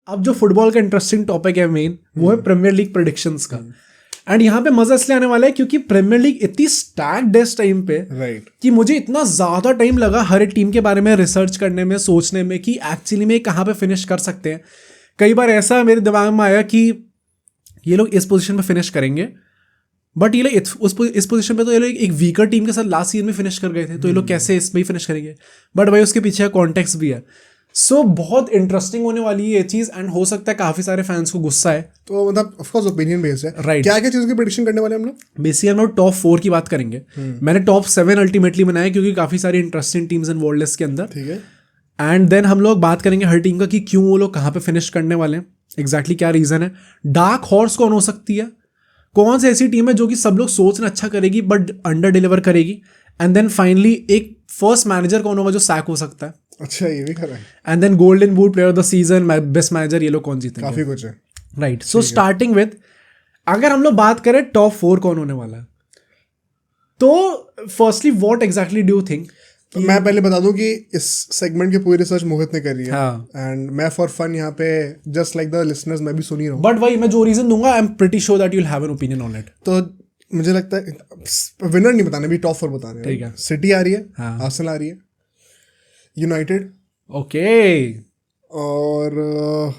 अब जो फुटबॉल का इंटरेस्टिंग टॉपिक है मेन, वो है प्रीमियर लीग प्रेडिक्शंस का। एंड यहाँ पे मजा इसलिए आने वाला है क्योंकि प्रीमियर लीग इतनी स्टैक्ड है इस टाइम पे कि मुझे इतना ज्यादा टाइम लगा हर एक टीम के बारे में रिसर्च करने में, सोचने में कि एक्चुअली में कहाँ पे फिनिश कर सकते हैं। कई बार ऐसा मेरे दिमाग में आया कि ये लोग इस पोजीशन पे फिनिश करेंगे, बट ये लोग इस पोजीशन पे तो ये लोग एक वीकर टीम के साथ लास्ट सीजन में फिनिश कर गए थे, तो ये लोग कैसे इसमें फिनिश करेंगे। बट भाई उसके पीछे कॉन्टेक्स्ट भी है। सो बहुत इंटरेस्टिंग होने वाली है ये चीज, एंड हो सकता है काफी सारे फैंस को गुस्सा है। तो मतलब ऑफ कोर्स ओपिनियन बेस्ड है, राइट। क्या क्या चीज़ों की प्रेडिक्शन करने वाले हम लोग? बेसिकली हम लोग टॉप 4 की बात करेंगे। मैंने टॉप 7 अल्टीमेटली बनाया क्योंकि काफी सारी इंटरेस्टिंग टीम्स इन्वॉल्वड है इसके अंदर। ठीक है। एंड देन हम लोग बात करेंगे हर टीम का कि क्यों वो लोग कहाँ पे फिनिश करने वाले हैं, एग्जैक्टली क्या रीजन है। डार्क हॉर्स कौन हो सकती है, कौन सी ऐसी टीम है जो कि सब लोग सोच रहे अच्छा करेगी बट अंडर डिलीवर करेगी। एंड देन फाइनली एक फर्स्ट मैनेजर कौन होगा जो सैक हो सकता है। अच्छा, ये भी खरा है। And then golden boot, player of the season, best manager, ये लोग कौन जीतेंगे। काफी कुछ है। राइट। सो स्टार्टिंग विद, अगर हम लोग बात करें टॉप 4 कौन होने वाला है, तो firstly what exactly do you think. तो मैं पहले बता दूं कि इस सेगमेंट की पूरी रिसर्च मोहित ने करी है। हाँ। एंड मैं फॉर फन यहाँ पे जस्ट लाइक द लिसनर्स मैं भी सुन ही रहा हूँ। बट भाई मैं जो रीजन दूंगा I am pretty sure that you will have an opinion on it. तो मुझे लगता है विनर नहीं बताने, भी टॉप 4 बताने। ठीक है। सिटी आ रही है, हाँ। आर्सेनल आ रही है, यूनाइटेड, ओके, और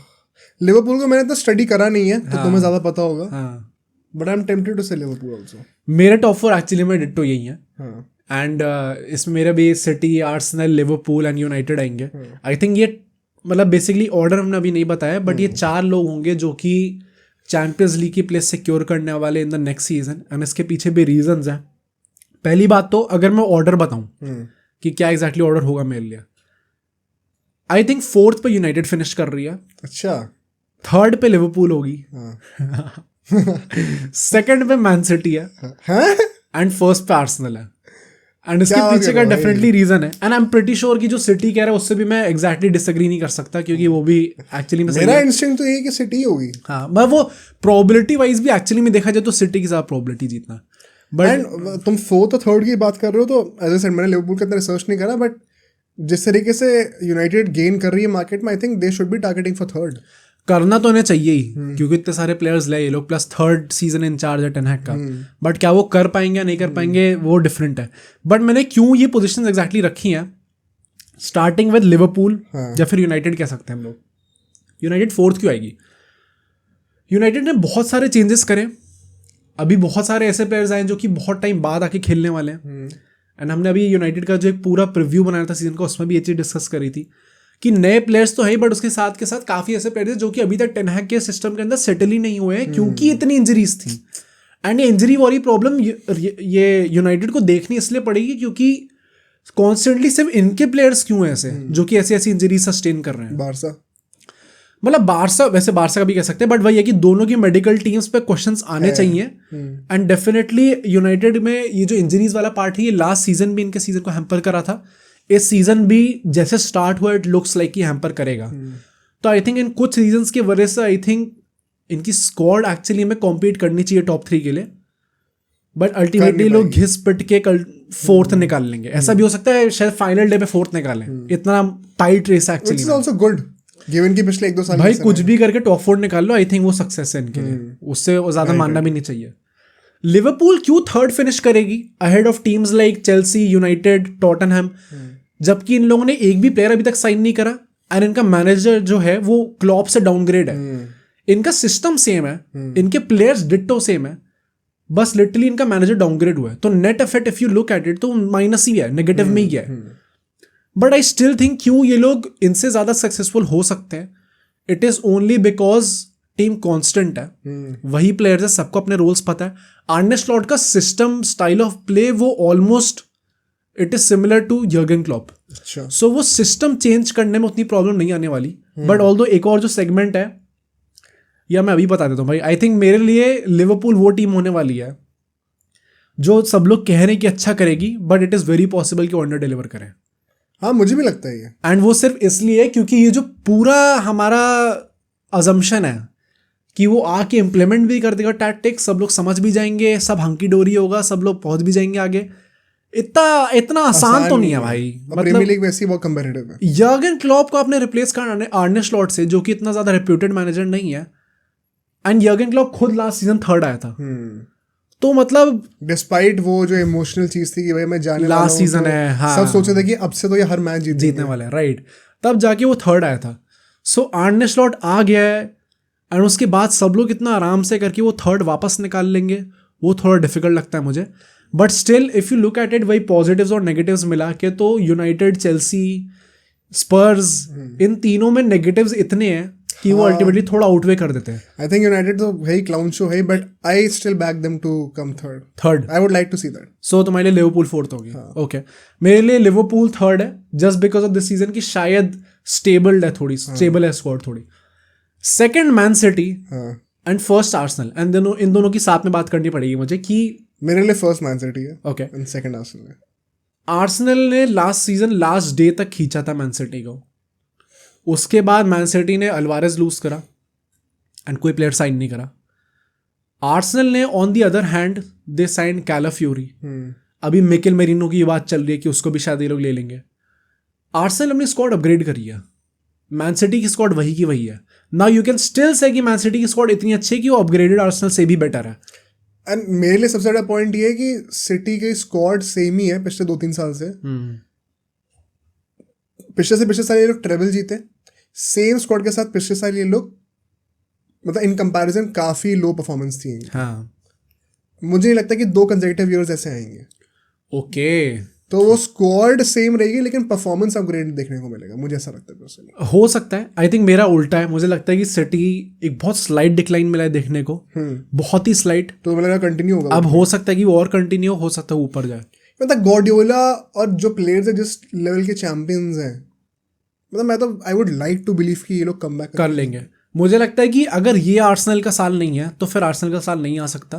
लिवरपूल को मैंने तो स्टडी करा नहीं है, तो तुम्हें ज्यादा पता होगा। हाँ। But I am tempted to say Liverpool also. मेरे टॉप 4 एक्चुअली में डिट्टो यही है। हाँ। एंड इसमें मेरा भी City, Arsenal, Liverpool and United आएंगे। आई थिंक ये मतलब बेसिकली ऑर्डर हमने अभी नहीं बताया, बट ये 4 लोग होंगे जो कि चैंपियंस लीग की प्लेस सिक्योर करने वाले in the next season. And इसके पीछे भी रीजंस हैं। पहली बात तो अगर मैं ऑर्डर बताऊं कि क्या एग्जैक्टली ऑर्डर होगा मेरे लिए, आई थिंक 4th पे यूनाइटेड फिनिश कर रही है। अच्छा। 3rd पे लिवरपूल होगी। हाँ। 2nd पे मैन सिटी है। एंड 1st पे आर्सेनल है। एंड इसके पीछे का डेफिनेटली रीजन है। And I am pretty sure कि जो सिटी कह रहा है उससे भी मैं एग्जैक्टली डिसएग्री नहीं कर सकता, क्योंकि वो भी एक्चुअली में मेरा इंस्टिंक्ट तो यही कि सिटी होगी। हाँ, मैं वो प्रोबेबिलिटी वाइज भी एक्चुअली में देखा जाए तो सिटी की ज्यादा प्रोबेबिलिटी जीतना। बट तुम 4th और 3rd की बात कर रहे हो, तो एज आई सेड मैंने लिवरपूल के अंदर रिसर्च नहीं करा, बट जिस तरीके से यूनाइटेड गेन कर रही है मार्केट में, I think they should be targeting for 3rd। करना तो उन्हें चाहिए ही, क्योंकि इतने सारे प्लेयर्स ले ये लोग, प्लस 3rd सीजन इंचार्ज है टेन हैग का। बट क्या वो कर पाएंगे या नहीं कर पाएंगे वो डिफरेंट है। बट मैंने क्यों ये पोजीशंस एग्जैक्टली रखी हैं, स्टार्टिंग विद लिवरपूल या फिर यूनाइटेड कह सकते हैं हम लोग। यूनाइटेड 4th क्यों आएगी? यूनाइटेड ने बहुत सारे चेंजेस करे, अभी बहुत सारे ऐसे प्लेयर्स आए जो कि बहुत टाइम बाद आके खेलने वाले हैं। एंड हमने अभी यूनाइटेड का जो एक पूरा प्रीव्यू बनाया था सीजन का, उसमें भी ये चीज़ डिस्कस करी थी कि नए प्लेयर्स तो है, बट उसके साथ के साथ काफ़ी ऐसे प्लेयर्स हैं जो कि अभी तक टेन हैग के सिस्टम के अंदर सेटल ही नहीं हुए हैं, क्योंकि इतनी इंजरीज थी। एंड ये इंजरी वाली प्रॉब्लम ये यूनाइटेड को देखनी इसलिए पड़ेगी क्योंकि कॉन्स्टेंटली सिर्फ इनके प्लेयर्स क्यों हैं ऐसे जो कि ऐसी ऐसी इंजरी सस्टेन कर रहे हैं। बारसा, मतलब बारसा, वैसे बारसा का भी कह सकते हैं, बट वही है कि दोनों की मेडिकल टीम्स पे क्वेश्चंस आने चाहिए। एंड डेफिनेटली यूनाइटेड में ये जो इंजरीज वाला पार्ट है, ये लास्ट सीजन भी इनके सीजन को हैम्पर करा था। इस सीजन भी जैसे स्टार्ट हुआ इट लुक्स लाइक कि हैम्पर करेगा। तो आई थिंक इन कुछ रीजंस की वजह से आई थिंक इनकी स्क्वाड एक्चुअली में कॉम्पीट करनी चाहिए टॉप 3 के लिए, बट अल्टीमेटली लोग घिस पिट के कल 4th निकाल लेंगे। ऐसा भी हो सकता है शायद फाइनल डे पे 4th निकालें। इतना टाइट रेस है actually. It's also good given कि पिछले 1-2 साल भाई कुछ भी करके टॉप 4 निकाल लो, आई थिंक वो सक्सेस है इनके लिए, उससे ज्यादा मानना भी नहीं चाहिए। लिवरपूल क्यों 3rd फिनिश करेगी ahead of teams like Chelsea, United, Tottenham, जबकि इन लोगों ने एक भी प्लेयर अभी तक साइन नहीं करा। एंड इनका मैनेजर जो है वो क्लॉप से डाउनग्रेड है। इनका सिस्टम सेम है, इनके प्लेयर्स डिट्टो सेम है, बस लिटरली इनका मैनेजर डाउनग्रेड हुआ है। तो net effect if you look at it तो माइनस ही है, नेगेटिव में ही है। बट आई स्टिल थिंक क्यों ये लोग इनसे ज्यादा सक्सेसफुल हो सकते हैं, it is only because team constant है, वही प्लेयर्स है, सबको अपने रोल्स पता है। आर्ने स्लॉट का सिस्टम, स्टाइल ऑफ प्ले वो almost it is similar to Jurgen Klopp. अच्छा। सो वो सिस्टम चेंज करने में उतनी प्रॉब्लम नहीं आने वाली। बट ऑल्दो एक और जो सेगमेंट है, या मैं अभी बता देता हूँ भाई, आई थिंक मेरे लिए लिवरपूल वो टीम होने वाली है जो सब लोग कह रहे हैं कि अच्छा करेगी, but it is very possible कि अंडर डिलीवर करें। हाँ, मुझे भी लगता है ये। एंड वो सिर्फ इसलिए क्योंकि ये जो पूरा हमारा अजम्पशन है कि वो आके इम्प्लीमेंट भी कर देगा टैक्टिक्स, सब लोग समझ भी जाएंगे, सब हंकी डोरी होगा, सब लोग पहुंच भी जाएंगे आगे। इतना आसान तो नहीं है भाई। प्रीमियर लीग वैसे ही बहुत कंपेटिटिव है। यर्गन क्लॉप को आपने रिप्लेस करना है आर्ने स्लॉट से, जो कि इतना ज्यादा रेप्यूटेड मैनेजर नहीं है, एंड यर्गन क्लॉप खुद लास्ट सीजन थर्ड आया था। तो मतलब डिस्पाइट वो जो इमोशनल चीज थी कि भाई मैं जाने वाला हूं, लास्ट सीजन है, हाँ, सब सोचे थे कि अब से तो ये हर मैच जीतने वाला है, राइट, तब जाके वो थर्ड आया था। सो आर्ने स्लॉट आ गया है, एंड उसके बाद सब लोग इतना आराम से करके वो थर्ड वापस निकाल लेंगे, वो थोड़ा डिफिकल्ट लगता है मुझे। But still if you look at it, वही पॉजिटिव्स और नेगेटिव्स मिला के, तो यूनाइटेड, चेल्सी, स्पर्स, इन तीनों में नेगेटिव्स इतने हैं कि वो अल्टीमेटली थोड़ा आउटवे कर देते हैं। आई थिंक यूनाइटेड तो वही क्लाउन शो है, but I still back them to come third. I would like to see that. So तुम्हारे लिए लिवरपूल फोर्थ होगी? ओके, मेरे लिए लिवरपूल थर्ड है, just because of this season की शायद स्टेबल है, थोड़ी स्टेबल है स्क्वाड थोड़ी। Second Man City and first Arsenal, and इन दोनों की साथ में बात करनी पड़ेगी मुझे कि मेरे लिए फर्स्ट मैन सिटी है, ओके, एंड सेकंड आर्सेनल है। आर्सेनल ने लास्ट सीजन लास्ट डे तक खींचा था मैन सिटी को, उसके बाद मैन सिटी ने अल्वारेज लूज करा एंड कोई प्लेयर साइन नहीं करा। आर्सेनल ने on the other hand they sign Calafiori, अभी मिकेल मेरिनो की बात चल रही है कि उसको भी शायद ये लोग ले लेंगे। आर्सेनल अपनी स्क्वाड अपग्रेड करी है, मैन सिटी की स्क्वाड वही की वही है। Now you can still say कि मैन सिटी की स्क्वाड इतनी अच्छी है कि वो अपग्रेडेड आर्सेनल से भी बेटर है। एंड मेरे लिए सबसे बड़ा पॉइंट ये है कि सिटी की स्क्वाड सेम ही है पिछले 2-3 साल से। पिछले साल ये लोग ट्रेबल जीते, सेम स्क्वाड के साथ पिछले साल ये लोग मतलब इन कंपैरिजन काफी लो परफॉर्मेंस थी। हाँ, मुझे नहीं लगता कि 2 कंसेक्यूटिव ईयर्स ऐसे आएंगे। ओके, तो वो स्क्वाड सेम रहेगी लेकिन परफॉर्मेंस अपग्रेड देखने को मिलेगा, मुझे ऐसा लगता है पर्सनली। हो सकता है, आई थिंक मेरा उल्टा है, मुझे लगता है कि सिटी एक बहुत स्लाइट डिक्लाइन मिला है देखने को, बहुत ही स्लाइट। तो मुझे लगा कंटिन्यू होगा, अब हो सकता है कि वो और कंटिन्यू हो सकता है ऊपर जाए। मतलब गॉर्डियोला और जो प्लेयर्स है जिस लेवल के चैंपियंस हैं, मतलब मैं तो I would like to believe कि ये लोग कम बैक कर लेंगे। मुझे लगता है कि अगर ये आर्सेनल का साल नहीं है तो फिर आर्सेनल का साल नहीं आ सकता,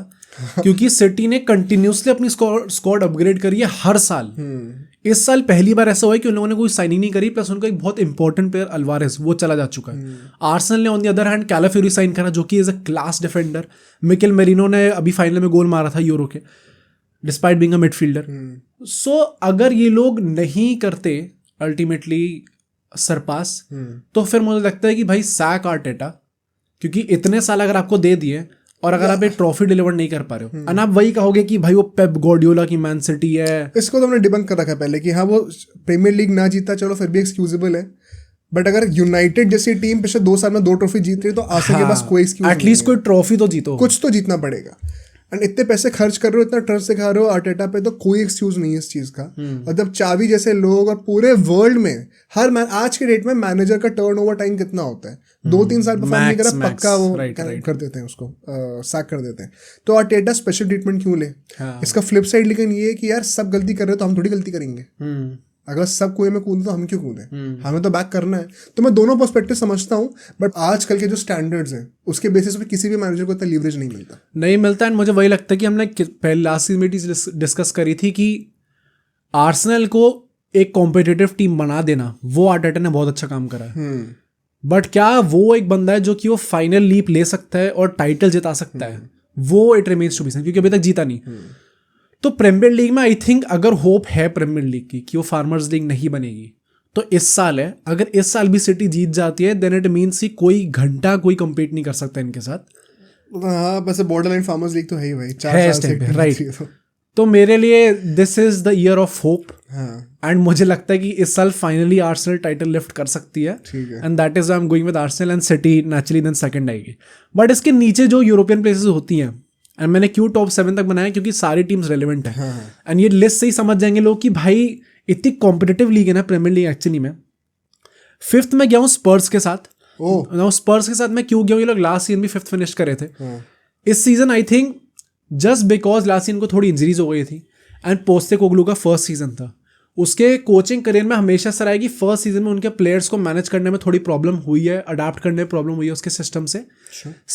क्योंकि सिटी ने कंटिन्यूसली अपनी स्क्वाड अपग्रेड करी है हर साल। इस साल पहली बार ऐसा हुआ है कि उन लोगों ने कोई साइनिंग नहीं करी, प्लस उनका एक बहुत इंपॉर्टेंट प्लेयर अल्वारेज वो चला जा चुका है। आर्सेनल ने on the other hand Calafiori sign करा, जो कि is a class defender. Mikel Merino ने अभी फाइनल में गोल मारा था यूरो के, despite being a midfielder. So अगर ये लोग नहीं करते अल्टीमेटली सरपास, तो फिर मुझे लगता है कि भाई सैक आर्टेटा, क्योंकि इतने साल अगर आपको दे दिए और अगर आप एक ट्रॉफी डिलीवर नहीं कर पा रहे हो, और आप वही कहोगे कि भाई वो पेप गॉर्डियोला की मैन सिटी है। इसको तो हमने डिबंक कर रखा है पहले कि हाँ वो प्रीमियर लीग ना जीता चलो फिर भी एक्सक्यूजेबल है, बट अगर यूनाइटेड जैसी टीम पिछले 2 साल में 2 ट्रॉफी जीत रही है तो आर्सेनल के पास कोई एक्सक्यूज एटलीस्ट कोई ट्रॉफी तो जीतो, कुछ तो जीतना पड़ेगा। एंड इतने पैसे खर्च कर रहे हो, इतना ट्रस्ट दिखा रहे हो आर्टेटा पे, तो कोई एक्सक्यूज नहीं है इस चीज का। और जब चावी जैसे लोग और पूरे वर्ल्ड में हर आज के डेट में मैनेजर का टर्नओवर टाइम कितना होता है, 2-3 साल परफॉर्म नहीं करा पक्का वो कर देते हैं उसको, सैक कर देते हैं। तो आर्टेटा स्पेशल ट्रीटमेंट क्यों ले? इसका फ्लिप साइड लेकिन ये है कि यार सब गलती कर रहे हो तो हम थोड़ी गलती करेंगे। अगर सब कुएं में कूदे तो हम क्यों कूदें, हमें तो बैक करना है। तो मैं दोनों पर्सपेक्टिव समझता हूँ, बट आजकल के जो स्टैंडर्ड्स हैं उसके बेसिस पे किसी भी मैनेजर को इतना लीवरेज नहीं मिलता। एंड मुझे वही लगता है कि हमने पहले लास्ट सीजन में डिस्कस करी थी कि आर्सेनल को एक कॉम्पिटिटिव टीम बना देना, वो आर्टेटा ने बहुत अच्छा काम करा है। बट क्या वो एक बंदा है जो कि वो फाइनल लीप ले सकता है और टाइटल जिता सकता है? वो it remains to be seen, क्योंकि अभी तक जीता नहीं। तो प्रीमियर लीग में आई थिंक अगर होप है प्रीमियर लीग की कि वो फार्मर्स लीग नहीं बनेगी, तो इस साल है। अगर इस साल भी सिटी जीत जाती है देन इट मीन्स कि कोई घंटा कोई compete नहीं कर सकता इनके साथ। हाँ, बस बॉर्डरलाइन फार्मर्स लीग तो है ही भाई, 4 साल से, राइट। तो मेरे लिए this is the year of hope, and मुझे लगता है कि इस साल फाइनली आर्सेनल टाइटल लिफ्ट कर सकती है, and that is I am going with Arsenal, and City naturally then second आएगी। बट इसके नीचे जो यूरोपियन प्लेसेस होती हैं, एंड मैंने क्यों टॉप 7 तक बनाया, क्योंकि सारी टीम्स रेलिवेंट है। एंड ये लिस्ट से ही समझ जाएंगे लोग कि भाई इतनी कॉम्पिटिटिव लीग है ना प्रीमियर लीग एक्चुअली में। 5th में गया हूँ स्पर्स के साथ। स्पर्स के साथ मैं क्यों गया हूँ, ये लोग लास्ट सीजन भी 5th फिनिश करे थे। इस season I think just because last season को थोड़ी इंजरीज हो गई थी, एंड पोस्टेकोग्लू का फर्स्ट सीजन था। उसके कोचिंग करियर में हमेशा सर आएगी फर्स्ट सीजन में उनके प्लेयर्स को मैनेज करने में थोड़ी प्रॉब्लम हुई है, अडाप्ट करने में प्रॉब्लम हुई है उसके सिस्टम से।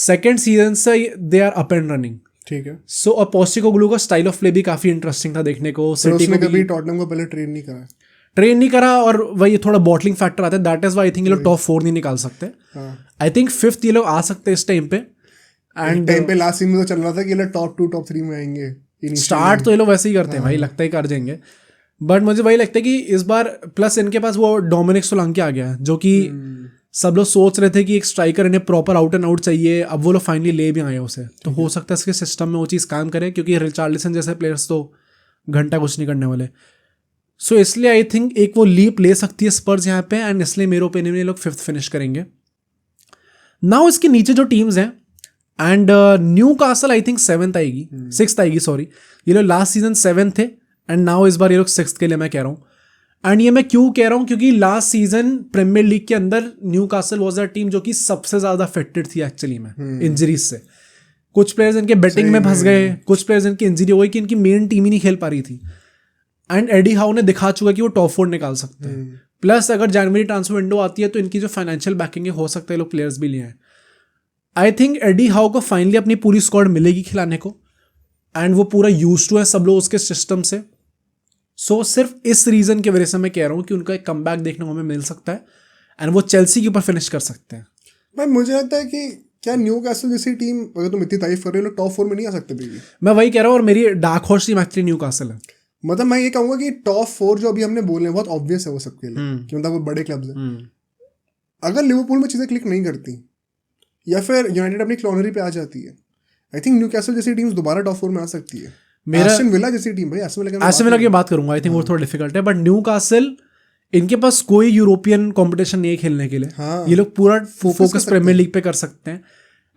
सेकेंड सीजन से they are up and running, ठीक है। सो और पोस्टेकोग्लू का स्टाइल ऑफ प्ले भी काफी इंटरेस्टिंग था देखने को। सिटी को कभी टॉटनहम को पहले ट्रेन नहीं करा और वही थोड़ा बॉटलिंग फैक्टर आता है, that is why I think ये लोग टॉप 4 नहीं निकाल सकते। आई थिंक 5th ये लोग आ सकते हैं इस टाइम पे। एंड टाइम पे लास्ट सीजन में तो चल रहा था कि ये लोग टॉप 2 टॉप 3 में आएंगे, स्टार्ट तो ये लोग वैसे ही करते हैं भाई, लगता है कर जाएंगे, बट मुझे वही लगता है कि इस बार प्लस इनके पास वो डोमिनिक सोलांके आ गया जो कि सब लोग सोच रहे थे कि एक स्ट्राइकर इन्हें प्रॉपर आउट एंड आउट चाहिए, अब वो लोग फाइनली ले भी आए उसे, तो हो सकता है इसके सिस्टम में वो चीज़ काम करे, क्योंकि रिचार्लिसन जैसे प्लेयर्स तो घंटा कुछ नहीं करने वाले। सो इसलिए आई थिंक एक वो लीप ले सकती है स्पर्स यहाँ पे, एंड इसलिए मेरे ओपिनियन में ये लोग 5th फिनिश करेंगे। नाउ इसके नीचे जो टीम्स हैं, and new castle I think 7th आएगी, 6th आएगी सॉरी, ये लोग लास्ट सीजन 7th थे एंड नाउ इस बार ये लोग 6th के लिए मैं कह रहा हूँ। एंड ये मैं क्यों कह रहा हूँ, क्योंकि लास्ट सीजन प्रीमियर लीग के अंदर new castle was the team जो कि सबसे ज़्यादा अफेक्टेड थी एक्चुअली में इंजरीज से। कुछ प्लेयर्स इनके बैटिंग में फंस गए, कुछ प्लेयर्स इनकी इंजरी हो गई कि इनकी मेन टीम ही नहीं खेल पा रही थी, एंड एडी हाउ ने दिखा चुका कि वो टॉप 4 निकाल सकते हैं। प्लस अगर जनवरी ट्रांसफर विंडो आती है तो इनकी जो फाइनेंशियल बैकिंग है हो सकता है लोग प्लेयर्स भी लिए हैं। आई थिंक एडी हाउ को फाइनली अपनी पूरी स्क्वाड मिलेगी खिलाने को, एंड वो पूरा यूज टू है सब लोग उसके सिस्टम से। सो सिर्फ इस रीजन की वजह से मैं कह रहा हूँ कि उनका एक कमबैक देखने को हमें मिल सकता है एंड वो चेल्सी के ऊपर फिनिश कर सकते हैं। भाई मुझे लगता है कि क्या न्यू कैसल जैसी टीम, अगर तुम इतनी तारीफ कर रहे हो, टॉप 4 में नहीं आ सकते भी। मैं वही कह रहा हूँ, और मेरी dark horse team actually new castle है। मतलब मैं ये कहूँगा कि टॉप 4 जो अभी हमने बोले हैं बहुत ऑब्वियस है वो सबके लिए कि मतलब वो बड़े क्लब्स हैं। अगर लिवरपूल में चीज़ें क्लिक नहीं करती या फिर यूनाइटेड अपनी क्लोनरी पे आ जाती है, आई थिंक न्यू कैसल जैसी टीम्स दोबारा टॉप 4 में आ सकती है। एस्टन विला जैसी टीम, भाई एस्टन विला की बात करूंगा, आई थिंक वो थोड़ा डिफिकल्ट है, बट न्यू कासल इनके पास कोई यूरोपियन कंपटीशन नहीं है खेलने के लिए। ये लोग पूरा फोकस प्रीमियर लीग पे कर सकते हैं,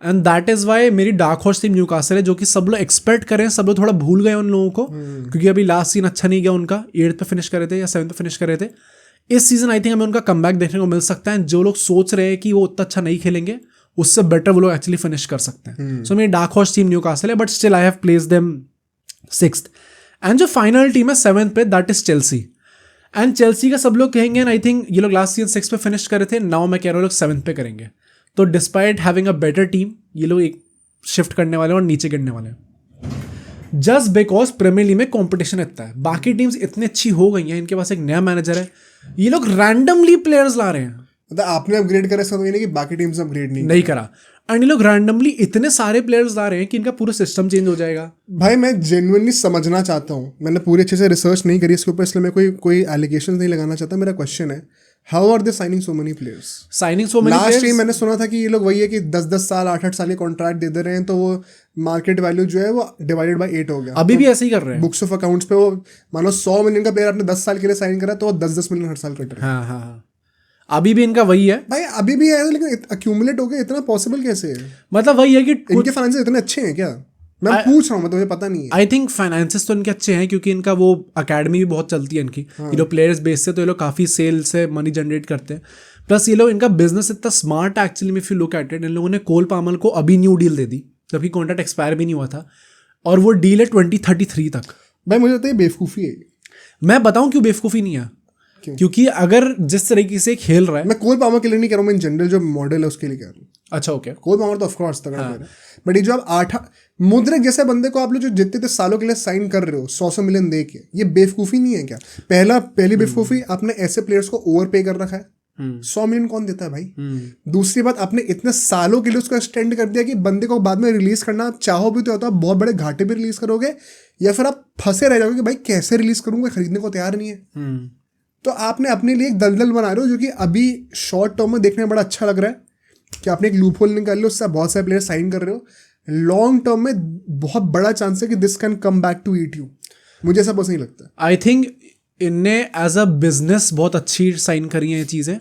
एंड दैट इज वाई मेरी dark horse team Newcastle है, जो कि सब लोग एक्सपेक्ट करें, सब लोग थोड़ा भूल गए उन लोगों को, क्योंकि अभी लास्ट सीजन अच्छा नहीं गया उनका, 8th पे फिनिश कर रहे थे या 7th पे फिनिश कर रहे थे। इस सीजन आई थिंक हमें उनका कमबैक देखने को मिल सकता है। जो लोग सोच रहे हैं कि वो उतना अच्छा नहीं खेलेंगे, उससे बेटर वो लोग एक्चुअली फिनिश कर सकते हैं। सो मेरी dark horse team Newcastle है, but still I have placed them 6th। And जो फाइनल टीम है 7th पे, that is Chelsea. And Chelsea का सब लोग कहेंगे, एंड आई थिंक ये लोग लास्ट सीजन 6 पे फिनिश कर रहे थे, नाउ मैं कह रहा हूँ लोग 7th पे करेंगे। तो despite having a better team, ये लोग एक शिफ्ट करने वाले हैं और नीचे गिरने वाले हैं, जस्ट बिकॉज प्रीमियर लीग में कॉम्पिटिशन इतना है। बाकी टीम्स इतनी अच्छी हो गई हैं, इनके पास एक नया मैनेजर है, ये लोग रैंडमली प्लेयर्स ला रहे हैं। मतलब आपने अपग्रेड करा, सब ये नहीं कि बाकी टीम्स अपग्रेड नहीं करा, एंड ये लोग रैंडमली इतने सारे प्लेयर्स ला रहे हैं कि इनका पूरा सिस्टम चेंज हो जाएगा। भाई मैं जेन्युइनली समझना चाहता हूँ, मैंने पूरी अच्छे से रिसर्च नहीं करी इसके ऊपर, इसलिए मैं कोई एलिगेशन नहीं लगाना चाहता। मेरा क्वेश्चन है, how are they signing so many players? Last time मैंने सुना था कि ये लोग वही है कि 10-10 साल 8-8 साल के कॉन्ट्रैक्ट दे रहे हैं, तो वो मार्केट वैल्यू जो है वो डिवाइडेड बाय 8 हो गया। अभी भी ऐसे ही कर रहे हैं बुक्स ऑफ अकाउंट्स पे, वो मानो 100 मिलियन का प्लेयर आपने 10 साल के लिए साइन करा तो वो 10-10 मिलियन हर साल कट रहे हैं। हाँ, अभी भी इनका वही है भाई, अभी भी है, लेकिन अक्यूमुलेट हो गया, इतना पॉसिबल कैसे है? मतलब वही है कि इनके फाइनेंस इतने अच्छे हैं क्या? मैं पूछ रहा हूँ, मुझे पता नहीं है। आई थिंक फाइनेंसेस तो इनके अच्छे हैं, क्योंकि इनका वो अकेडमी भी बहुत चलती है इनकी। ये लोग प्लेयर्स बेस से तो ये लोग काफ़ी सेल से मनी जनरेट करते हैं। प्लस ये लोग, इनका बिजनेस इतना स्मार्ट है एक्चुअली में, if you look at it. इन लोगों ने कोल पामल को अभी न्यू डील दे दी, जबकि कॉन्ट्रैक्ट एक्सपायर भी नहीं हुआ था, और वो डील है 2033 तक। भाई मुझे लगता है बेवकूफ़ी है। मैं बताऊँ क्यों बेवकूफ़ी नहीं है, क्योंकि अगर जिस तरीके से खेल रहा है, मैं कोल पामर के लिए नहीं कह रहा हूँ, मैं इन जनरल जो मॉडल है उसके लिए कह रहा हूँ। अच्छा ओके, कोल पामर तो ऑफकोर्स तगड़ा है, बट ये जो आप मुद्रिक जैसे बंदे को आप लोग जो जितने सालों के लिए साइन कर रहे हो 100 मिलियन दे के, ये बेवकूफ़ी नहीं है क्या? पहली बेवकूफ़ी, आपने ऐसे प्लेयर्स को ओवर पे कर रखा है। 100 मिलियन कौन देता है भाई? दूसरी बात, आपने इतने सालों के लिए उसको एक्सटेंड कर दिया कि बंदे को बाद में रिलीज करना आप चाहो भी तो होता, आप बहुत बड़े घाटे भी रिलीज करोगे, या फिर आप फंसे रह जाओगे कि भाई कैसे रिलीज करूंगा, खरीदने को तैयार नहीं है। तो आपने अपने लिए एक दलदल बना रहे हो, जो कि अभी शॉर्ट टर्म में देखने में बड़ा अच्छा लग रहा है कि आपने एक लूप होल निकाल लिया, उससे बहुत सारे प्लेयर साइन कर रहे हो। लॉन्ग टर्म में बहुत बड़ा चांस है कि this can come back to eat you. मुझे ऐसा बस नहीं लगता। आई थिंक इनने एज अ बिजनेस बहुत अच्छी साइन करी हैं ये चीज़ें,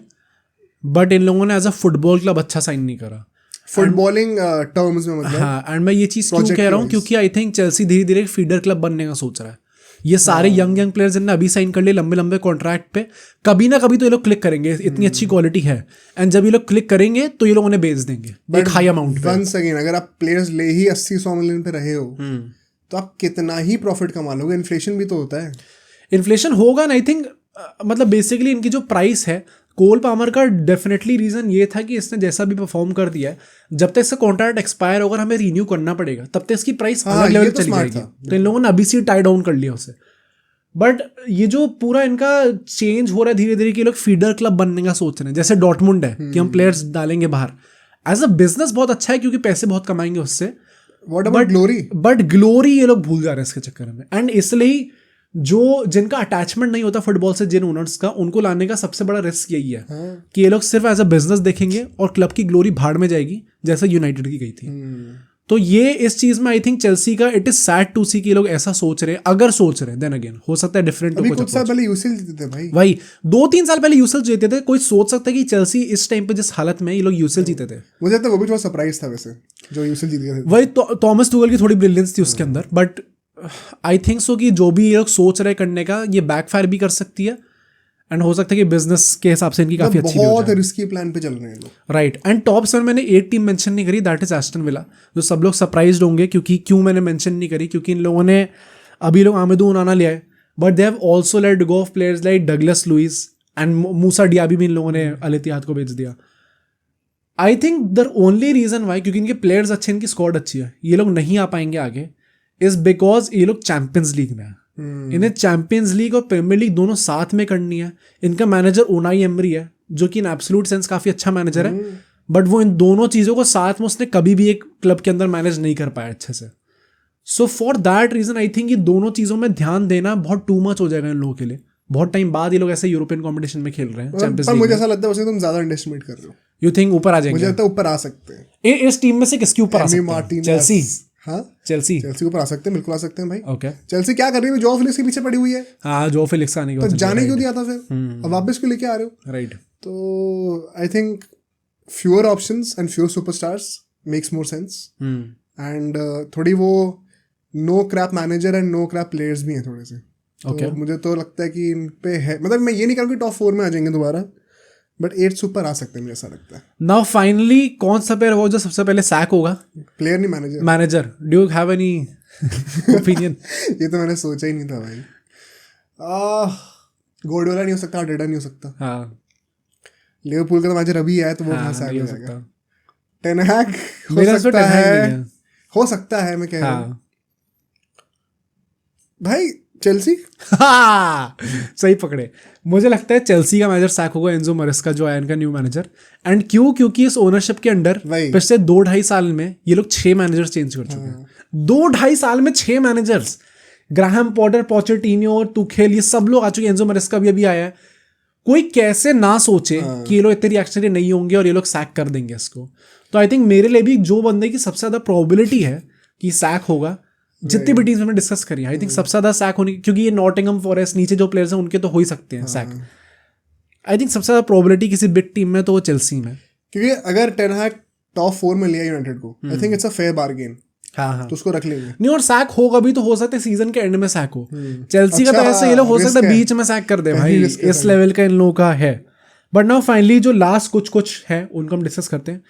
बट इन लोगों ने एज अ फुटबॉल क्लब अच्छा साइन नहीं करा फुटबॉलिंग टर्म्स में, मतलब। हाँ, एंड मैं ये चीज़ क्यों कह रहा हूँ, क्योंकि आई थिंक चेल्सी धीरे धीरे एक फीडर क्लब बनने का सोच रहा है। ये सारे यंग प्लेयर्स जिन्होंने अभी साइन कर लिए लंबे लंबे कॉन्ट्रैक्ट पे, कभी ना कभी तो ये लोग क्लिक करेंगे, इतनी अच्छी क्वालिटी है, एंड जब ये लोग क्लिक करेंगे तो ये लोग उन्हें बेच देंगे एक हाई अमाउंट पे। वंस अगेन, अगर आप प्लेयर्स ले ही 80-100 मिलियन पे रहे हो, तो आप कितना ही प्रॉफिट कमा लोगे? इन्फ्लेशन भी तो होता है। इन्फ्लेशन होगा ना, आई थिंक मतलब बेसिकली इनकी जो प्राइस है, कोल पामर का डेफिनेटली रीज़न ये था कि इसने जैसा भी परफॉर्म कर दिया है, जब तक इसका कॉन्ट्रैक्ट एक्सपायर होगा हमें रीन्यू करना पड़ेगा, तब तक इसकी प्राइस अलग लेवल चली जाएगी। तो इन लोगों ने अभी से टाई डाउन कर लिया उसे। बट ये जो पूरा इनका चेंज हो रहा है धीरे धीरे कि लोग फीडर क्लब बनने का सोच रहे हैं, जैसे डॉर्टमुंड है कि हम प्लेयर्स डालेंगे बाहर। एज अ बिजनेस बहुत अच्छा है, क्योंकि पैसे बहुत कमाएंगे उससे, what about glory? But glory ये लोग भूल जा रहे हैं इसके चक्कर में, एंड इसलिए जो जिनका अटैचमेंट नहीं होता फुटबॉल से, जिन ओनर्स का, उनको लाने का सबसे बड़ा रिस्क यही है कि ये लोग सिर्फ एज अ बिजनेस देखेंगे और क्लब की ग्लोरी भाड़ में जाएगी, जैसे यूनाइटेड की गई थी। तो ये इस चीज में आई थिंक चेल्सी का इट इज सैड टू सी कि लोग ऐसा सोच रहे हैं, अगर सोच रहे हैं, देन अगेन हो सकता है डिफरेंट। अभी कुछ साल पहले यूसीएल जीते थे भाई, वही 2-3 साल पहले यूसीएल जीते थे। कोई सोच सकता है कि चेल्सी इस टाइम पे जिस हालत में ये लोग यूसीएल जीते थे? मुझे लगता है वो भी थोड़ा सरप्राइज था वैसे जो यूसीएल जीत गए थे। वही थॉमस टुगल की थोड़ी ब्रिलियंस थी उसके अंदर, बट आई थिंक सो कि जो भी ये लोग सोच रहे करने का, ये बैकफायर भी कर सकती है, एंड हो सकता है कि बिजनेस के हिसाब से इनकी काफी अच्छी बहुत रिस्की प्लान पे चल रहे हैं लोग। राइट। एंड टॉप 7 मैंने एक टीम मेंशन नहीं करी, दैट इज एस्टन विला, जो सब लोग सरप्राइज्ड होंगे क्योंकि क्यों मैंने मेंशन नहीं करी, क्योंकि इन लोगों ने अभी लोग आमिदू उनाना लिया है, but they have also let go of players like Douglas Luiz and Moussa Diaby भी इन लोगों ने अल इत्तिहाद को भेज दिया। I think the only reason why, क्योंकि इनके प्लेयर्स अच्छे, इनकी स्क्वाड अच्छी है, ये लोग नहीं आ पाएंगे आगे, इज बिकॉज ये लोग चैंपियंस लीग में है। इन्हें चैंपियंस लीग और प्रीमियर लीग दोनों साथ में करनी है। इनका मैनेजर उनाई एमरी है, जो कि इन एब्सोल्यूट सेंस काफी अच्छा मैनेजर है, बट वो इन दोनों चीजों को साथ में उसने कभी भी एक क्लब के अंदर मैनेज नहीं कर पाया अच्छे से। So for that reason I think ये दोनों चीजों में ध्यान देना बहुत टू मच हो जाएगा इन लोगों के लिए। बहुत टाइम बाद ये लोग ऐसे यूरोपियन कॉम्पिटिशन में खेल रहे हैं, चैंपियंस लीग। मुझे ऐसा लगता है उसे तुम ज्यादा अंडरएस्टिमेट कर रहे हो। यू थिंक ऊपर आ जाएंगे? मुझे लगता है ऊपर आ सकते हैं। इस टीम में से किसके ऊपर आ सकते हैं? चेल्सी? हाँ, चेल्सी के ऊपर आ सकते हैं, बिल्कुल आ सकते हैं भाई। ओके। चेल्सी क्या कर रही है? जो फिलिक्स के पीछे पड़ी हुई है। हाँ, जो फिलिक्स आने के बाद तो जाने क्यों दिया था फिर? अब वापस क्यों लेके आ रहे हो? राइट। तो I think fewer options and fewer superstars makes more sense, and थोड़ी वो no crap manager and no crap players भी हैं थोड़े से। तो मुझे तो लगता है कि इन पे है, मतलब मैं ये नहीं कहूँगा कि टॉप 4 में आ जाएंगे दोबारा, बट 8 सुपर आ सकते हैं, मुझे ऐसा लगता है। नाउ फाइनली कौन सा प्लेयर होगा जो सबसे पहले सैक होगा? प्लेयर नहीं, manager. Manager, do you have any opinion? ये तो मैंने सोचा ही नहीं था भाई। गार्डियोला नहीं हो सकता, आर्टेटा नहीं हो सकता। हाँ, लिवरपूल का तो मैनेजर अभी है, तो वो कहाँ सैक हो जाएगा? टेन हैग हो सकता है, मैं कह रहा हूँ भाई। चेल्सी सही पकड़े। मुझे लगता है चेल्सी का मैनेजर सैक होगा, एंजो मरेस्का जो है इनका न्यू मैनेजर। एंड क्यों? क्योंकि इस ओनरशिप के अंडर पिछले 2-2.5 साल में ये लोग 6 मैनेजर चेंज कर चुके हैं। 2-2.5 साल में 6 मैनेजर्स, ग्राहम पॉटर, पोचेटिनो, तुखेल, ये सब लोग आ चुके हैं। एंजो मरेस्का भी अभी आया है। कोई कैसे ना सोचे कि ये लोग इतने रिएक्शनरी नहीं होंगे और ये लोग सैक कर देंगे इसको। तो आई थिंक मेरे लिए भी जो बंदे की सबसे ज्यादा प्रोबेबिलिटी है कि सैक होगा, जितनी भी टीम्स हमने डिस्कस करी, आई थिंक सबसे ज्यादा सैक होने, क्योंकि ये नॉटिंघम फॉरेस्ट, नीचे जो प्लेयर्स हैं उनके तो हो ही सकते हैं सैक। आई थिंक सबसे ज्यादा प्रोबेबिलिटी किसी बिग टीम में तो वो चेल्सी में, क्योंकि अगर टेन हैग टॉप 4 में लिया यूनाइटेड को, I think it's a fair bargain. हाँ, तो उसको रख लेंगे। नहीं, और सैक होगा भी तो हो सकता है सीजन के एंड में सैक हो। चेल्सी का तो ऐसे ये लोग हो सकता है बीच में सैक कर दे भाई, इस लेवल का इन लोगों का है। बट नाउ फाइनली जो लास्ट कुछ है उनको हम डिस्कस करते हैं।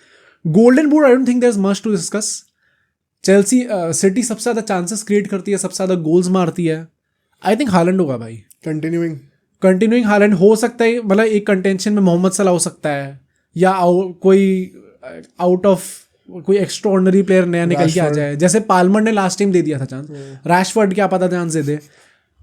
Golden boot, I don't think there is much to discuss. Chelsea City सबसे ज्यादा चांसेस क्रिएट करती है, सबसे ज्यादा गोल्स मारती है। आई थिंक हालैंड होगा भाई। कंटिन्यूइंग हालैंड हो सकता है, मतलब एक कंटेंशन में मोहम्मद सलाह हो सकता है, या कोई आउट ऑफ कोई एक्स्ट्राऑर्डिनरी प्लेयर नया निकल के आ जाए, जैसे पाल्मर ने लास्ट टाइम दे दिया था चांस। रैशफोर्ड क्या पता चांस दे दे,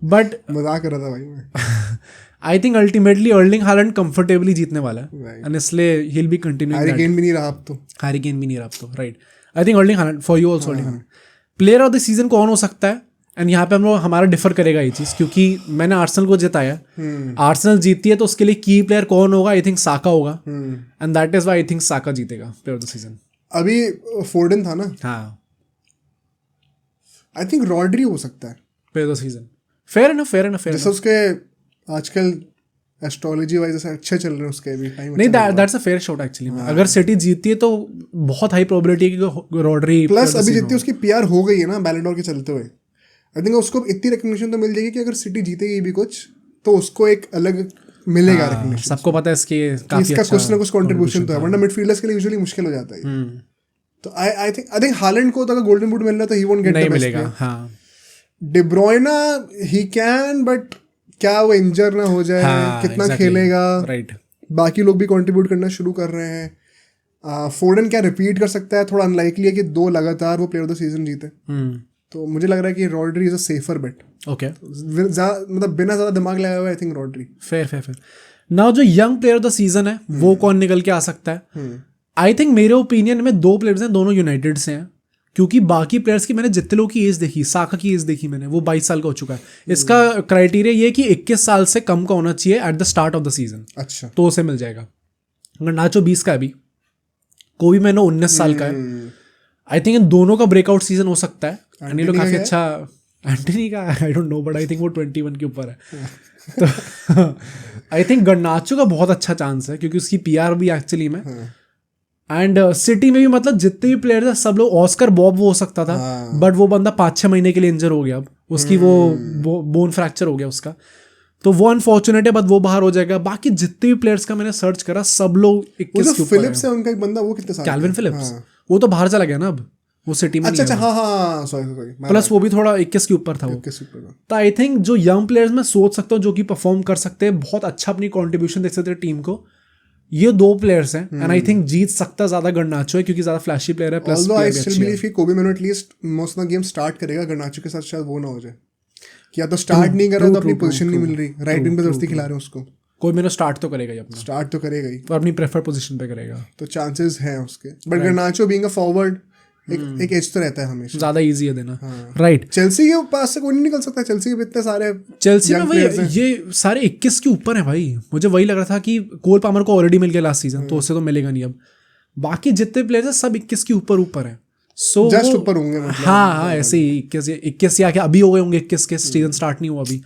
बट मजाक कर रहा था भाई मैं। I think ultimately Erling Haaland comfortably जीतने वाला है, एंड इसलिए he will be continuing. Harry Kane भी नहीं रहा अब तो। हैरी केन भी नहीं रहा अब तो, right. I think Erling Haaland for you also. Erling Haaland player of the season कौन हो सकता है? एंड यहाँ पे हम लोग हमारा डिफर करेगा ये चीज, क्योंकि मैंने आर्सेनल को जिताया। आर्सेनल जीतती है तो उसके लिए की प्लेयर कौन होगा? आई थिंक साका होगा, and that is why I think Saka जीतेगा प्लेयर ऑफ द सीजन। अभी फोर्डन था ना? हाँ, आई थिंक रॉड्री हो सकता है player of the season. Fair enough. जैसे उसके आजकल एस्ट्रोलॉजी वाइज ऐसे अच्छे चल रहे हैं उसके भी टाइम। नहीं, that's a fair shot actually. अगर सिटी जीतती है तो बहुत हाई प्रोबेबिलिटी है कि रॉड्री, प्लस अभी जितनी उसकी पीआर हो गई है ना बैलन डोर के चलते हुए, आई थिंक उसको इतनी रिकग्निशन तो मिल जाएगी कि अगर सिटी जीतेगी भी कुछ तो उसको एक अलग मिलेगा रिकग्निशन। सबको पता है इसके काफी इसका कुछ ना कुछ कंट्रीब्यूशन तो है, वरना मिडफील्डर्स के लिए यूजुअली मुश्किल हो जाता है। तो आई थिंक हालैंड को तो अगर गोल्डन बूट मिल रहा है तो he won't get the best player. हाँ, day Bruyne he can, but क्या वो इंजर ना हो जाए? कितना खेलेगा? राइट। बाकी लोग भी कंट्रीब्यूट करना शुरू कर रहे हैं। फोर्डन क्या रिपीट कर सकता है? थोड़ा अनलाइकली है कि 2 लगातार वो प्लेयर ऑफ द सीजन जीते। तो मुझे लग रहा है कि Rodri is a safer bet. Okay, मतलब बिना ज्यादा दिमाग लगाए हुए I think Rodri. Fair. Now जो young player of the season है वो कौन निकल के आ सकता है? आई थिंक मेरे ओपिनियन में 2 प्लेयर्स हैं, दोनों यूनाइटेड से हैं, क्योंकि बाकी प्लेयर्स की मैंने जितने लोगों की एज देखी, साका की एज देखी मैंने, वो 22 साल का हो चुका है। इसका क्राइटेरिया ये है कि 21 साल से कम का होना चाहिए at the start of the season, अच्छा तो उसे मिल जाएगा। गर्नाचो 20 का है अभी, कोबी मैनो 19 साल का है। आई थिंक इन दोनों का ब्रेकआउट सीजन हो सकता है, एंड ये लोग काफी अच्छा। एंटनी का I don't know, but I think वो 21 के ऊपर है। तो आई थिंक गर्नाचो का बहुत अच्छा चांस है क्योंकि उसकी पीआर भी एक्चुअली में, एंड सिटी में भी मतलब जितने भी प्लेयर थे सब लोग, ऑस्कर बॉब वो हो सकता था, बट वो बंदा 5-6 महीने के लिए इंजर हो गया, अब उसकी वो बोन फ्रैक्चर हो गया उसका, तो वो अनफॉर्चुनेट है, बट वो बाहर हो जाएगा। बाकी जितने भी प्लेयर्स का मैंने सर्च करा सब लोग 21 के ऊपर फिलिप्स है उनका एक बंदा, वो कितने साल, कैल्विन फिलिप्स, वो तो बाहर चला गया ना, अब वो सिटी में अच्छा हाँ सॉरी प्लस वो भी थोड़ा 21 के ऊपर था वो। तो आई थिंक जो यंग प्लेयर्स मैं सोच सकता हूँ जो कि परफॉर्म कर सकते हैं, बहुत अच्छा अपनी कंट्रीब्यूशन दे सकते हैं टीम को, ये 2 प्लेयर्स हैं। एंड आई थिंक जीत सकता ज्यादा गर्नाचो है क्योंकि ज्यादा फ्लैशी प्लेयर है, प्लस आई स्टिल बिलीव कि Kobbie Mainoo at least most of the game start करेगा। गर्नाचो के साथ शायद वो ना हो जाए कि या तो स्टार्ट नहीं कर रहा तो अपनी पोजीशन नहीं मिल रही, राइट विंग पे दोस्ती खिला रहे हैं उसको। कोई मैंने स्टार्ट तो करेगा ही अपना, स्टार्ट तो करेगा ही, और अपनी प्रेफर पोजीशन पे करेगा, तो चांसेस हैं उसके। बट गर्नाचो बीइंग अ फॉरवर्ड एक एज तो रहता है हमेशा, ज्यादा इजी है देना, राइट। चेल्सी के पास से कोई नहीं निकल सकता, चेल्सी के इतने सारे, चेल्सी में वही ये सारे 21 के ऊपर है भाई। मुझे वही लग रहा था कि कोल पामर को ऑलरेडी मिल गया लास्ट सीजन, तो उससे तो मिलेगा नहीं अब। बाकी जितने प्लेयर्स हैं सब 21 के ऊपर है, सो जस्ट ऊपर होंगे मतलब। हाँ ऐसे ही 21 या क्या अभी हो गए होंगे 21 के, सीजन स्टार्ट नहीं हुआ अभी,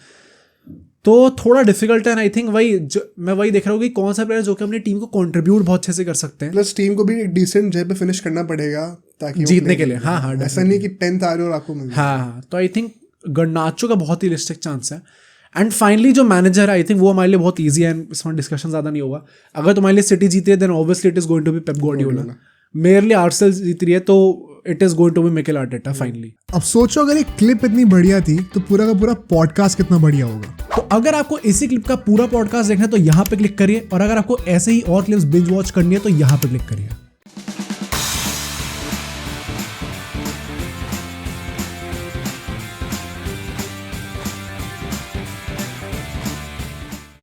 तो थोड़ा डिफिकल्ट है। एंड आई थिंक मैं वही देख रहा हूँ कि कौन सा प्लेयर जो कि अपनी टीम को कंट्रीब्यूट बहुत अच्छे से कर सकते हैं, प्लस टीम को भी एक डिसेंट जगह पे फिनिश करना पड़ेगा ताकि जीतने के लिए। हाँ ऐसा नहीं कि 10th आ रहे हो और आपको मिल जाए। हाँ, तो आई थिंक गर्नाचो का बहुत ही रियलिस्टिक चांस है। एंड फाइनली जो मैनेजर है, आई थिंक वो हमारे लिए बहुत ईजी है, इसमें डिस्कशन ज़्यादा नहीं होगा। अगर तुम्हारे लिए सिटी जीती है then obviously it is going to be Pep Guardiola. मेरे लिए आर्सेनल जीत रही है तो it is going to be Mikel Arteta finally. अब सोचो अगर एक क्लिप इतनी बढ़िया थी तो पूरा का पूरा पॉडकास्ट कितना बढ़िया होगा। तो अगर आपको इसी क्लिप का पूरा पॉडकास्ट देखना है तो यहाँ पे क्लिक करिए, और अगर आपको ऐसे ही और क्लिप्स बिंज वॉच करनी है तो यहाँ पे क्लिक करिए।